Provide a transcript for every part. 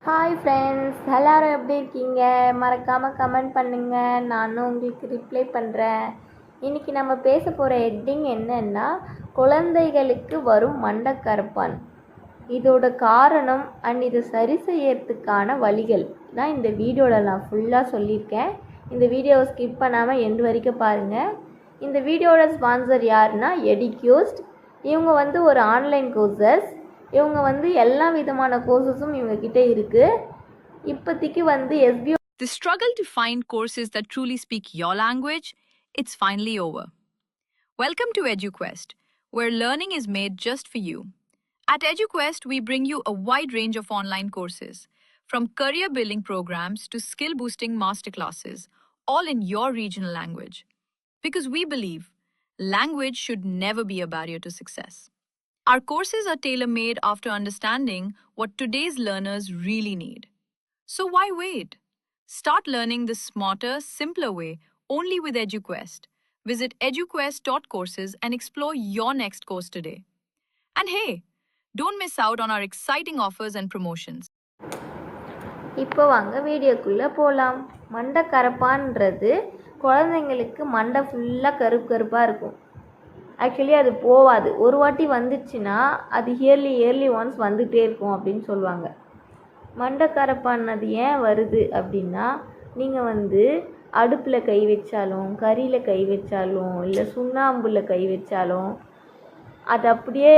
Hi friends, எல்லாரும் எப்படி இருக்கீங்க? மறக்காமல் கமெண்ட் பண்ணுங்கள், நானும் உங்களுக்கு ரிப்ளை பண்ணுறேன். இன்றைக்கி நம்ம பேச போகிற ஹெட்டிங் என்னன்னா, குழந்தைகளுக்கு வரும் மண்டக்கரப்பான். இதோட காரணம் அண்ட் இதை சரி செய்யறதுக்கான வழிகள் தான் இந்த வீடியோவில் நான் ஃபுல்லாக சொல்லியிருக்கேன். இந்த வீடியோவை ஸ்கிப் பண்ணாமல் எண்டு வரைக்கும் பாருங்கள். இந்த வீடியோட ஸ்பான்சர் யாருன்னா எடுக்யூஸ்ட். இவங்க ஒரு ஆன்லைன் கோர்சஸ். இவங்க எல்லா விதமான கோர்சஸும் இவங்க கிட்ட இருக்கு. இப்போதைக்கு SBO. The struggle to find courses that truly speak your language, it's finally over. Welcome to EduQuest, where learning is made just for you. At EduQuest, we bring you a wide range of online courses, from career building programs to skill boosting masterclasses, all in your regional language. Because we believe language should never be a barrier to success. Our courses are tailor-made after understanding what today's learners really need. So why wait? Start learning the smarter, simpler way only with EduQuest. Visit eduquest.courses and explore your next course today. And hey, don't miss out on our exciting offers and promotions. இப்போ வாங்க வீடியோக்குள்ளே போகலாம். மண்டக்கரப்பான்றது குழந்தைங்களுக்கு மண்டை ஃபுல்லாக கருப்பாக இருக்கும். Actually அது போகாது. ஒரு வாட்டி வந்துச்சுன்னா அது இயர்லி ஒன்ஸ் வந்துகிட்டே இருக்கும் அப்படின்னு சொல்லுவாங்க. மண்டக்கரப்பான் அது ஏன் வருது அப்படின்னா, நீங்கள் அடுப்பில் கை வச்சாலும், கறியில் கை வச்சாலும், இல்லை சுண்ணாம்பில் கை வச்சாலும், அதை அப்படியே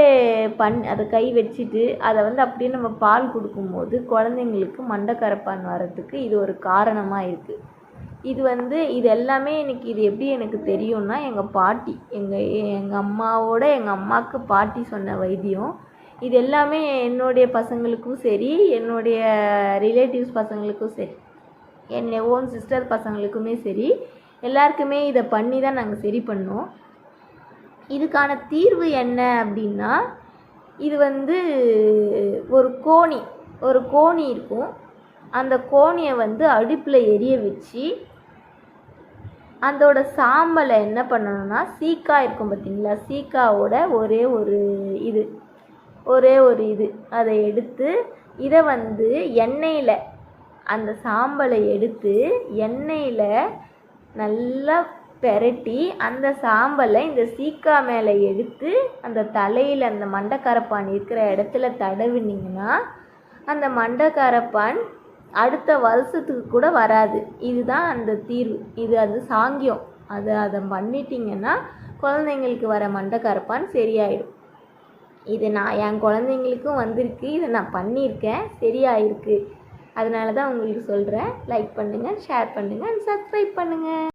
அதை கை வச்சுட்டு அதை அப்படியே நம்ம பால் கொடுக்கும்போது குழந்தைங்களுக்கு மண்டக்கரப்பான் வர்றதுக்கு இது ஒரு காரணமாக இருக்குது. இது எல்லாமே இது எப்படி எனக்கு தெரியும்னா, எங்கள் பாட்டி, எங்கள் அம்மாவுக்கு பாட்டி சொன்ன வைத்தியம். இது எல்லாமே என்னுடைய பசங்களுக்கும் சரி, என்னுடைய ரிலேட்டிவ்ஸ் பசங்களுக்கும் சரி, என் ஓன் சிஸ்டர் பசங்களுக்குமே சரி, எல்லாருக்குமே இதை பண்ணி தான் நாங்கள் சரி பண்ணோம். இதுக்கான தீர்வு என்ன அப்படின்னா, இது ஒரு கோணி இருக்கும். அந்த கோணியை அடுப்பில் எரிய வச்சு அதோட சாம்பலை என்ன பண்ணணும்னா, சீக்காய் இருக்கும் பார்த்தீங்களா, சீக்காவோட ஒரே ஒரு இது அதை எடுத்து இதை எண்ணெயில், அந்த சாம்பலை எடுத்து எண்ணெயில் நல்லா பெரட்டி அந்த சாம்பலை இந்த சீக்கா மேலே எடுத்து அந்த தலையில், அந்த மண்டக்கரப்பான் இருக்கிற இடத்துல தடவினீங்கன்னா அந்த மண்டக்கரப்பான் அடுத்த வருஷத்துக்கு கூட வராது. இதுதான் அந்த தீர்வு. அது சாங்கியம். அதை பண்ணிட்டீங்கன்னா குழந்தைங்களுக்கு வர மண்டக்கரப்பான் சரியாயிடும். இது என் குழந்தைங்களுக்கும் வந்திருக்கு. இதை நான் பண்ணியிருக்கேன், சரியாயிருக்கு. அதனால தான் உங்களுக்கு சொல்கிறேன். லைக் பண்ணுங்கள், ஷேர் பண்ணுங்கள், சப்ஸ்கிரைப் பண்ணுங்கள்.